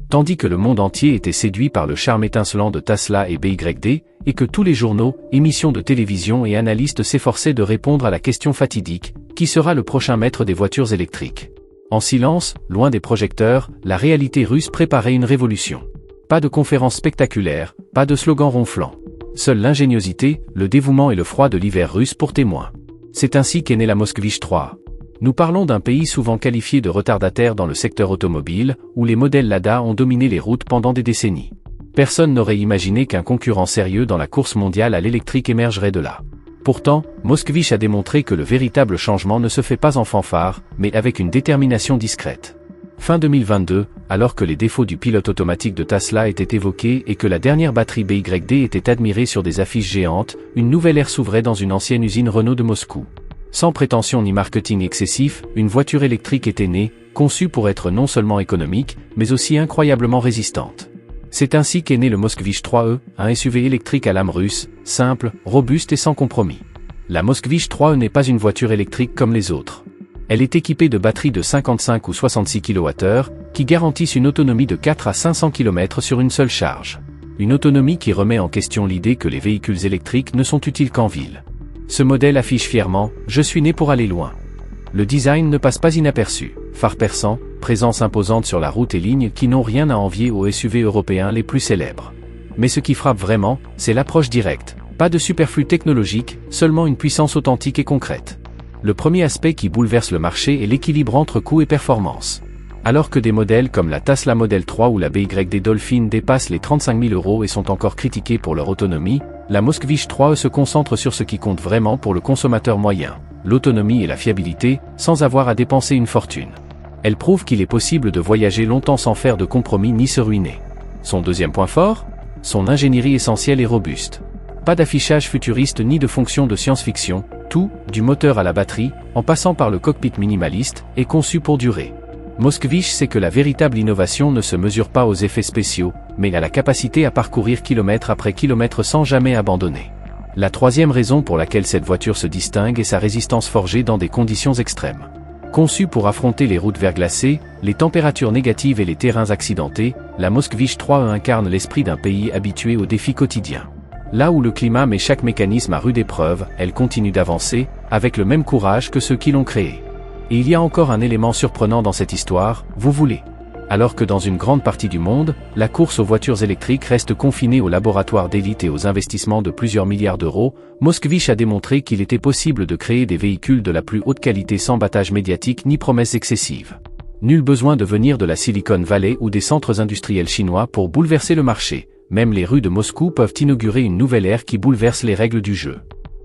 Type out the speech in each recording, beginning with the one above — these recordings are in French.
Tandis que le monde entier était séduit par le charme étincelant de Tesla et BYD, et que tous les journaux, émissions de télévision et analystes s'efforçaient de répondre à la question fatidique, qui sera le prochain maître des voitures électriques? En silence, loin des projecteurs, la réalité russe préparait une révolution. Pas de conférences spectaculaires, pas de slogans ronflants. Seule l'ingéniosité, le dévouement et le froid de l'hiver russe pour témoins. C'est ainsi qu'est née la Moskvich 3. Nous parlons d'un pays souvent qualifié de retardataire dans le secteur automobile, où les modèles Lada ont dominé les routes pendant des décennies. Personne n'aurait imaginé qu'un concurrent sérieux dans la course mondiale à l'électrique émergerait de là. Pourtant, Moskvich a démontré que le véritable changement ne se fait pas en fanfare, mais avec une détermination discrète. Fin 2022, alors que les défauts du pilote automatique de Tesla étaient évoqués et que la dernière batterie BYD était admirée sur des affiches géantes, une nouvelle ère s'ouvrait dans une ancienne usine Renault de Moscou. Sans prétention ni marketing excessif, une voiture électrique était née, conçue pour être non seulement économique, mais aussi incroyablement résistante. C'est ainsi qu'est né le Moskvich 3e, un SUV électrique à l'âme russe, simple, robuste et sans compromis. La Moskvich 3e n'est pas une voiture électrique comme les autres. Elle est équipée de batteries de 55 ou 66 kWh, qui garantissent une autonomie de 4 à 500 km sur une seule charge. Une autonomie qui remet en question l'idée que les véhicules électriques ne sont utiles qu'en ville. Ce modèle affiche fièrement « Je suis né pour aller loin ». Le design ne passe pas inaperçu, phare perçant, présence imposante sur la route et lignes qui n'ont rien à envier aux SUV européens les plus célèbres. Mais ce qui frappe vraiment, c'est l'approche directe, pas de superflu technologique, seulement une puissance authentique et concrète. Le premier aspect qui bouleverse le marché est l'équilibre entre coût et performance. Alors que des modèles comme la Tesla Model 3 ou la BYD Dolphin dépassent les 35 000 € et sont encore critiqués pour leur autonomie, la Moskvich 3e se concentre sur ce qui compte vraiment pour le consommateur moyen, l'autonomie et la fiabilité, sans avoir à dépenser une fortune. Elle prouve qu'il est possible de voyager longtemps sans faire de compromis ni se ruiner. Son deuxième point fort? Son ingénierie essentielle et robuste. Pas d'affichage futuriste ni de fonction de science-fiction, tout, du moteur à la batterie, en passant par le cockpit minimaliste, est conçu pour durer. Moskvich sait que la véritable innovation ne se mesure pas aux effets spéciaux, mais à la capacité à parcourir kilomètre après kilomètre sans jamais abandonner. La troisième raison pour laquelle cette voiture se distingue est sa résistance forgée dans des conditions extrêmes. Conçue pour affronter les routes verglacées, les températures négatives et les terrains accidentés, la Moskvich 3e incarne l'esprit d'un pays habitué aux défis quotidiens. Là où le climat met chaque mécanisme à rude épreuve, elle continue d'avancer, avec le même courage que ceux qui l'ont créée. Et il y a encore un élément surprenant dans cette histoire, vous voulez. Alors que dans une grande partie du monde, la course aux voitures électriques reste confinée aux laboratoires d'élite et aux investissements de plusieurs milliards d'euros, Moskvich a démontré qu'il était possible de créer des véhicules de la plus haute qualité sans battage médiatique ni promesses excessives. Nul besoin de venir de la Silicon Valley ou des centres industriels chinois pour bouleverser le marché. Même les rues de Moscou peuvent inaugurer une nouvelle ère qui bouleverse les règles du jeu.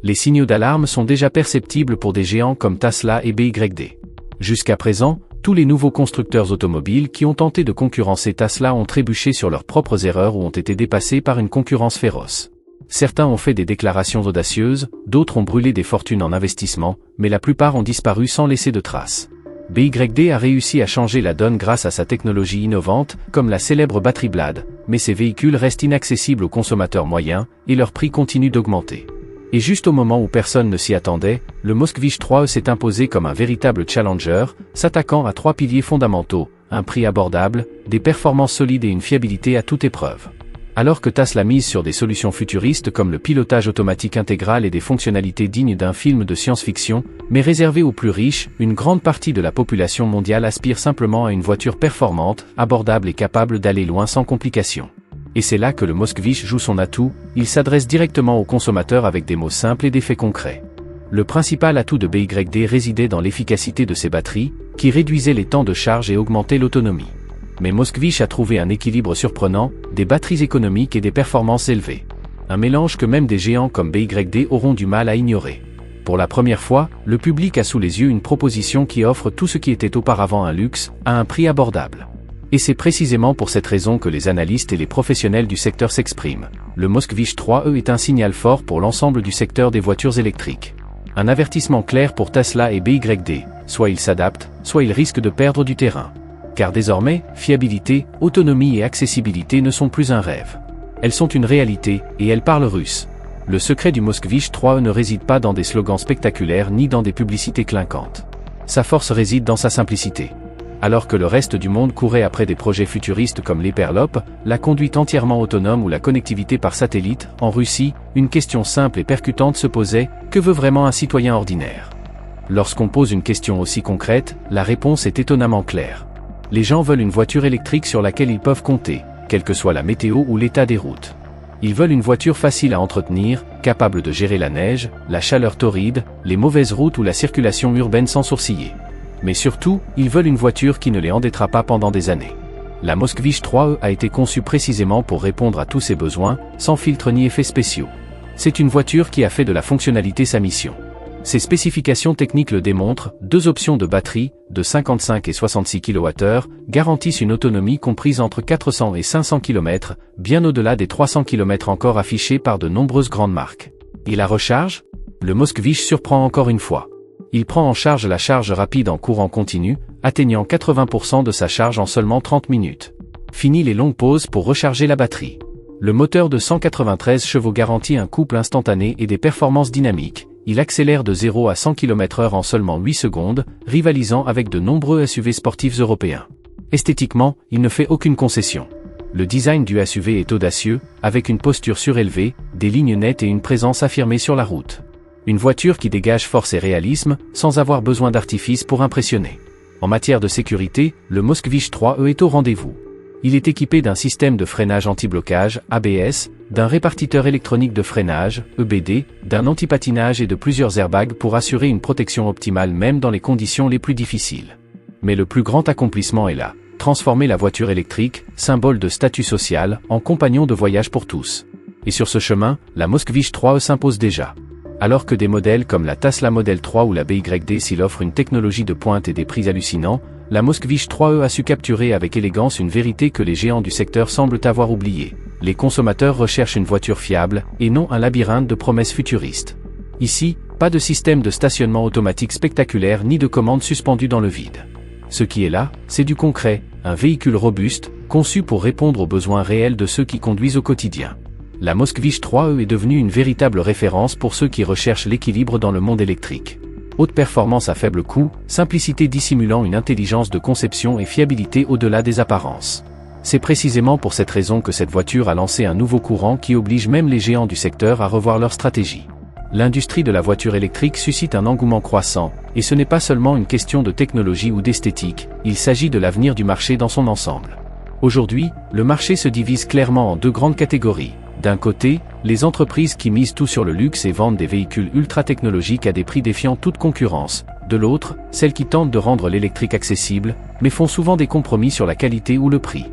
Les signaux d'alarme sont déjà perceptibles pour des géants comme Tesla et BYD. Jusqu'à présent, tous les nouveaux constructeurs automobiles qui ont tenté de concurrencer Tesla ont trébuché sur leurs propres erreurs ou ont été dépassés par une concurrence féroce. Certains ont fait des déclarations audacieuses, d'autres ont brûlé des fortunes en investissement, mais la plupart ont disparu sans laisser de traces. BYD a réussi à changer la donne grâce à sa technologie innovante, comme la célèbre batterie Blade, mais ces véhicules restent inaccessibles aux consommateurs moyens, et leur prix continue d'augmenter. Et juste au moment où personne ne s'y attendait, le Moskvich 3e s'est imposé comme un véritable challenger, s'attaquant à 3 piliers fondamentaux, un prix abordable, des performances solides et une fiabilité à toute épreuve. Alors que Tesla mise sur des solutions futuristes comme le pilotage automatique intégral et des fonctionnalités dignes d'un film de science-fiction, mais réservées aux plus riches, une grande partie de la population mondiale aspire simplement à une voiture performante, abordable et capable d'aller loin sans complications. Et c'est là que le Moskvich joue son atout, il s'adresse directement aux consommateurs avec des mots simples et des faits concrets. Le principal atout de BYD résidait dans l'efficacité de ses batteries, qui réduisaient les temps de charge et augmentaient l'autonomie. Mais Moskvich a trouvé un équilibre surprenant, des batteries économiques et des performances élevées. Un mélange que même des géants comme BYD auront du mal à ignorer. Pour la première fois, le public a sous les yeux une proposition qui offre tout ce qui était auparavant un luxe, à un prix abordable. Et c'est précisément pour cette raison que les analystes et les professionnels du secteur s'expriment. Le Moskvich 3e est un signal fort pour l'ensemble du secteur des voitures électriques. Un avertissement clair pour Tesla et BYD, soit ils s'adaptent, soit ils risquent de perdre du terrain. Car désormais, fiabilité, autonomie et accessibilité ne sont plus un rêve. Elles sont une réalité, et elles parlent russe. Le secret du Moskvich 3e ne réside pas dans des slogans spectaculaires ni dans des publicités clinquantes. Sa force réside dans sa simplicité. Alors que le reste du monde courait après des projets futuristes comme l'Hyperloop, la conduite entièrement autonome ou la connectivité par satellite, en Russie, une question simple et percutante se posait: que veut vraiment un citoyen ordinaire? Lorsqu'on pose une question aussi concrète, la réponse est étonnamment claire. Les gens veulent une voiture électrique sur laquelle ils peuvent compter, quelle que soit la météo ou l'état des routes. Ils veulent une voiture facile à entretenir, capable de gérer la neige, la chaleur torride, les mauvaises routes ou la circulation urbaine sans sourciller. Mais surtout, ils veulent une voiture qui ne les endettera pas pendant des années. La Moskvich 3e a été conçue précisément pour répondre à tous ces besoins, sans filtre ni effets spéciaux. C'est une voiture qui a fait de la fonctionnalité sa mission. Ses spécifications techniques le démontrent: 2 options de batterie, de 55 et 66 kWh, garantissent une autonomie comprise entre 400 et 500 km, bien au-delà des 300 km encore affichés par de nombreuses grandes marques. Et la recharge? Le Moskvich surprend encore une fois. Il prend en charge la charge rapide en courant continu, atteignant 80% de sa charge en seulement 30 minutes. Fini les longues pauses pour recharger la batterie. Le moteur de 193 chevaux garantit un couple instantané et des performances dynamiques. Il accélère de 0 à 100 km/h en seulement 8 secondes, rivalisant avec de nombreux SUV sportifs européens. Esthétiquement, il ne fait aucune concession. Le design du SUV est audacieux, avec une posture surélevée, des lignes nettes et une présence affirmée sur la route. Une voiture qui dégage force et réalisme, sans avoir besoin d'artifice pour impressionner. En matière de sécurité, le Moskvich 3e est au rendez-vous. Il est équipé d'un système de freinage anti-blocage, ABS, d'un répartiteur électronique de freinage, EBD, d'un anti-patinage et de plusieurs airbags pour assurer une protection optimale même dans les conditions les plus difficiles. Mais le plus grand accomplissement est là: transformer la voiture électrique, symbole de statut social, en compagnon de voyage pour tous. Et sur ce chemin, la Moskvich 3e s'impose déjà. Alors que des modèles comme la Tesla Model 3 ou la BYD s'il offrent une technologie de pointe et des prix hallucinants, la Moskvich 3e a su capturer avec élégance une vérité que les géants du secteur semblent avoir oubliée. Les consommateurs recherchent une voiture fiable, et non un labyrinthe de promesses futuristes. Ici, pas de système de stationnement automatique spectaculaire ni de commandes suspendues dans le vide. Ce qui est là, c'est du concret, un véhicule robuste, conçu pour répondre aux besoins réels de ceux qui conduisent au quotidien. La Moskvich 3e est devenue une véritable référence pour ceux qui recherchent l'équilibre dans le monde électrique. Haute performance à faible coût, simplicité dissimulant une intelligence de conception et fiabilité au-delà des apparences. C'est précisément pour cette raison que cette voiture a lancé un nouveau courant qui oblige même les géants du secteur à revoir leur stratégie. L'industrie de la voiture électrique suscite un engouement croissant, et ce n'est pas seulement une question de technologie ou d'esthétique, il s'agit de l'avenir du marché dans son ensemble. Aujourd'hui, le marché se divise clairement en 2 grandes catégories. D'un côté, les entreprises qui misent tout sur le luxe et vendent des véhicules ultra technologiques à des prix défiant toute concurrence. De l'autre, celles qui tentent de rendre l'électrique accessible, mais font souvent des compromis sur la qualité ou le prix.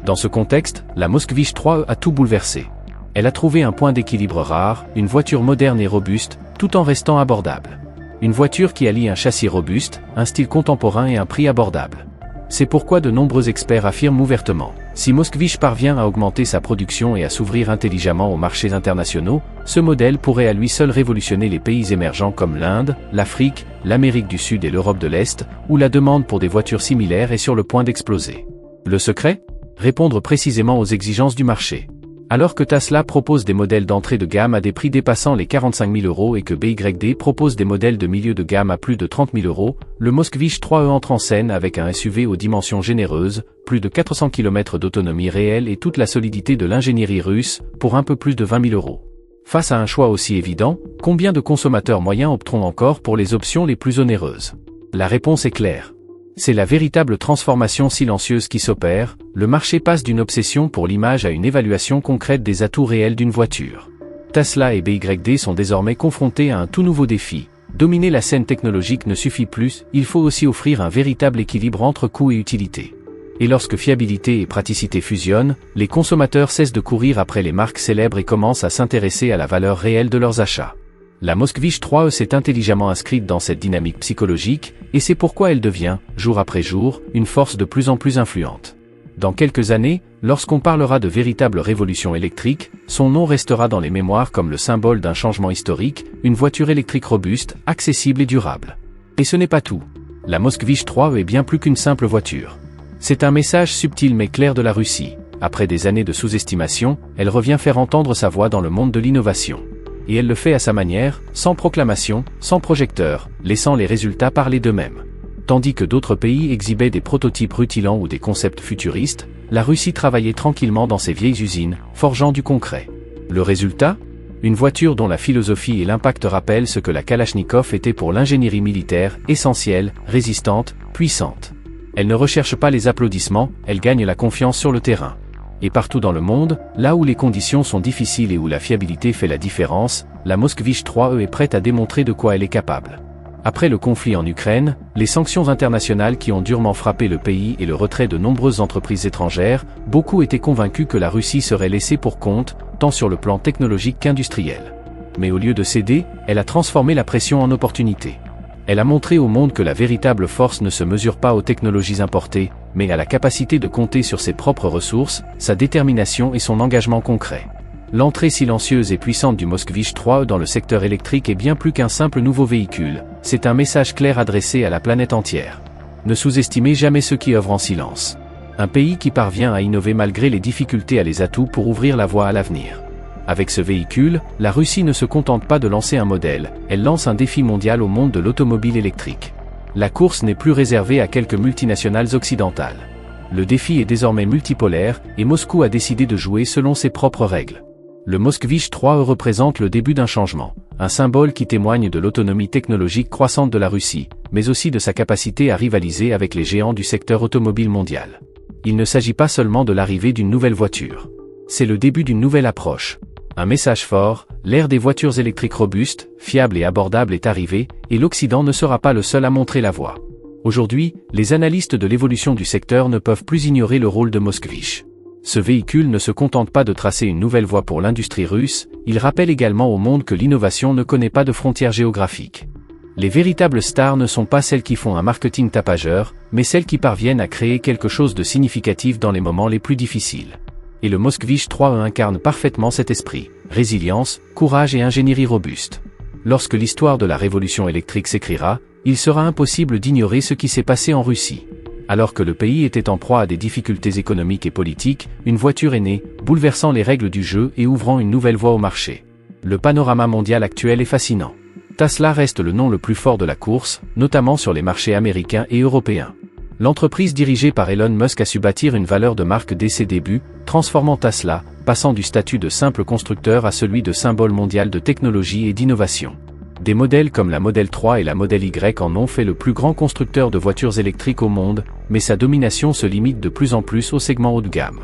Dans ce contexte, la Moskvich 3e a tout bouleversé. Elle a trouvé un point d'équilibre rare, une voiture moderne et robuste, tout en restant abordable. Une voiture qui allie un châssis robuste, un style contemporain et un prix abordable. C'est pourquoi de nombreux experts affirment ouvertement: si Moskvich parvient à augmenter sa production et à s'ouvrir intelligemment aux marchés internationaux, ce modèle pourrait à lui seul révolutionner les pays émergents comme l'Inde, l'Afrique, l'Amérique du Sud et l'Europe de l'Est, où la demande pour des voitures similaires est sur le point d'exploser. Le secret? Répondre précisément aux exigences du marché. Alors que Tesla propose des modèles d'entrée de gamme à des prix dépassant les 45 000 € et que BYD propose des modèles de milieu de gamme à plus de 30 000 €, le Moskvich 3e entre en scène avec un SUV aux dimensions généreuses, plus de 400 km d'autonomie réelle et toute la solidité de l'ingénierie russe, pour un peu plus de 20 000 €. Face à un choix aussi évident, combien de consommateurs moyens opteront encore pour les options les plus onéreuses? La réponse est claire. C'est la véritable transformation silencieuse qui s'opère, le marché passe d'une obsession pour l'image à une évaluation concrète des atouts réels d'une voiture. Tesla et BYD sont désormais confrontés à un tout nouveau défi. Dominer la scène technologique ne suffit plus, il faut aussi offrir un véritable équilibre entre coût et utilité. Et lorsque fiabilité et praticité fusionnent, les consommateurs cessent de courir après les marques célèbres et commencent à s'intéresser à la valeur réelle de leurs achats. La Moskvich 3e s'est intelligemment inscrite dans cette dynamique psychologique, et c'est pourquoi elle devient, jour après jour, une force de plus en plus influente. Dans quelques années, lorsqu'on parlera de véritable révolution électrique, son nom restera dans les mémoires comme le symbole d'un changement historique, une voiture électrique robuste, accessible et durable. Et ce n'est pas tout. La Moskvich 3e est bien plus qu'une simple voiture. C'est un message subtil mais clair de la Russie. Après des années de sous-estimation, elle revient faire entendre sa voix dans le monde de l'innovation. Et elle le fait à sa manière, sans proclamation, sans projecteur, laissant les résultats parler d'eux-mêmes. Tandis que d'autres pays exhibaient des prototypes rutilants ou des concepts futuristes, la Russie travaillait tranquillement dans ses vieilles usines, forgeant du concret. Le résultat ? Une voiture dont la philosophie et l'impact rappellent ce que la Kalachnikov était pour l'ingénierie militaire, essentielle, résistante, puissante. Elle ne recherche pas les applaudissements, elle gagne la confiance sur le terrain. Et partout dans le monde, là où les conditions sont difficiles et où la fiabilité fait la différence, la Moskvich 3E est prête à démontrer de quoi elle est capable. Après le conflit en Ukraine, les sanctions internationales qui ont durement frappé le pays et le retrait de nombreuses entreprises étrangères, beaucoup étaient convaincus que la Russie serait laissée pour compte, tant sur le plan technologique qu'industriel. Mais au lieu de céder, elle a transformé la pression en opportunité. Elle a montré au monde que la véritable force ne se mesure pas aux technologies importées, mais à la capacité de compter sur ses propres ressources, sa détermination et son engagement concret. L'entrée silencieuse et puissante du Moskvich 3E dans le secteur électrique est bien plus qu'un simple nouveau véhicule, c'est un message clair adressé à la planète entière. Ne sous-estimez jamais ceux qui œuvrent en silence. Un pays qui parvient à innover malgré les difficultés a les atouts pour ouvrir la voie à l'avenir. Avec ce véhicule, la Russie ne se contente pas de lancer un modèle, elle lance un défi mondial au monde de l'automobile électrique. La course n'est plus réservée à quelques multinationales occidentales. Le défi est désormais multipolaire, et Moscou a décidé de jouer selon ses propres règles. Le Moskvich 3E représente le début d'un changement, un symbole qui témoigne de l'autonomie technologique croissante de la Russie, mais aussi de sa capacité à rivaliser avec les géants du secteur automobile mondial. Il ne s'agit pas seulement de l'arrivée d'une nouvelle voiture. C'est le début d'une nouvelle approche. Un message fort, l'ère des voitures électriques robustes, fiables et abordables est arrivée, et l'Occident ne sera pas le seul à montrer la voie. Aujourd'hui, les analystes de l'évolution du secteur ne peuvent plus ignorer le rôle de Moskvich. Ce véhicule ne se contente pas de tracer une nouvelle voie pour l'industrie russe, il rappelle également au monde que l'innovation ne connaît pas de frontières géographiques. Les véritables stars ne sont pas celles qui font un marketing tapageur, mais celles qui parviennent à créer quelque chose de significatif dans les moments les plus difficiles. Et le Moskvich 3E incarne parfaitement cet esprit, résilience, courage et ingénierie robuste. Lorsque l'histoire de la révolution électrique s'écrira, il sera impossible d'ignorer ce qui s'est passé en Russie. Alors que le pays était en proie à des difficultés économiques et politiques, une voiture est née, bouleversant les règles du jeu et ouvrant une nouvelle voie au marché. Le panorama mondial actuel est fascinant. Tesla reste le nom le plus fort de la course, notamment sur les marchés américains et européens. L'entreprise dirigée par Elon Musk a su bâtir une valeur de marque dès ses débuts, transformant Tesla, passant du statut de simple constructeur à celui de symbole mondial de technologie et d'innovation. Des modèles comme la Model 3 et la Model Y en ont fait le plus grand constructeur de voitures électriques au monde, mais sa domination se limite de plus en plus au segment haut de gamme.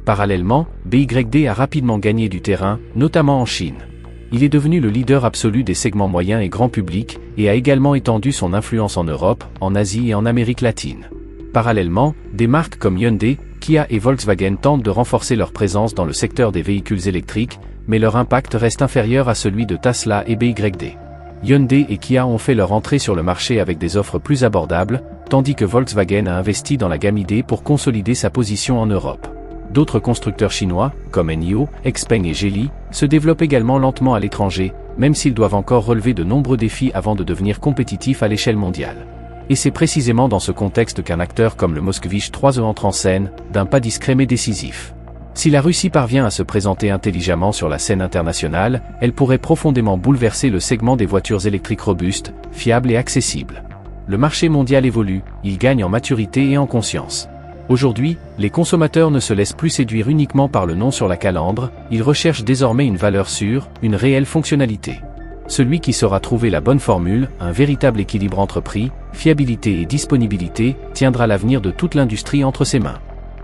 Parallèlement, BYD a rapidement gagné du terrain, notamment en Chine. Il est devenu le leader absolu des segments moyens et grand public, et a également étendu son influence en Europe, en Asie et en Amérique latine. Parallèlement, des marques comme Hyundai, Kia et Volkswagen tentent de renforcer leur présence dans le secteur des véhicules électriques, mais leur impact reste inférieur à celui de Tesla et BYD. Hyundai et Kia ont fait leur entrée sur le marché avec des offres plus abordables, tandis que Volkswagen a investi dans la gamme ID pour consolider sa position en Europe. D'autres constructeurs chinois, comme NIO, Xpeng et Geely, se développent également lentement à l'étranger, même s'ils doivent encore relever de nombreux défis avant de devenir compétitifs à l'échelle mondiale. Et c'est précisément dans ce contexte qu'un acteur comme le Moskvich 3E entre en scène, d'un pas discret mais décisif. Si la Russie parvient à se présenter intelligemment sur la scène internationale, elle pourrait profondément bouleverser le segment des voitures électriques robustes, fiables et accessibles. Le marché mondial évolue, il gagne en maturité et en conscience. Aujourd'hui, les consommateurs ne se laissent plus séduire uniquement par le nom sur la calandre, ils recherchent désormais une valeur sûre, une réelle fonctionnalité. Celui qui saura trouver la bonne formule, un véritable équilibre entre prix, fiabilité et disponibilité, tiendra l'avenir de toute l'industrie entre ses mains.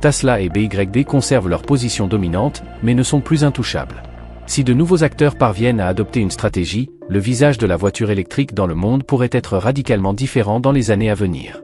Tesla et BYD conservent leur position dominante, mais ne sont plus intouchables. Si de nouveaux acteurs parviennent à adopter une stratégie, le visage de la voiture électrique dans le monde pourrait être radicalement différent dans les années à venir.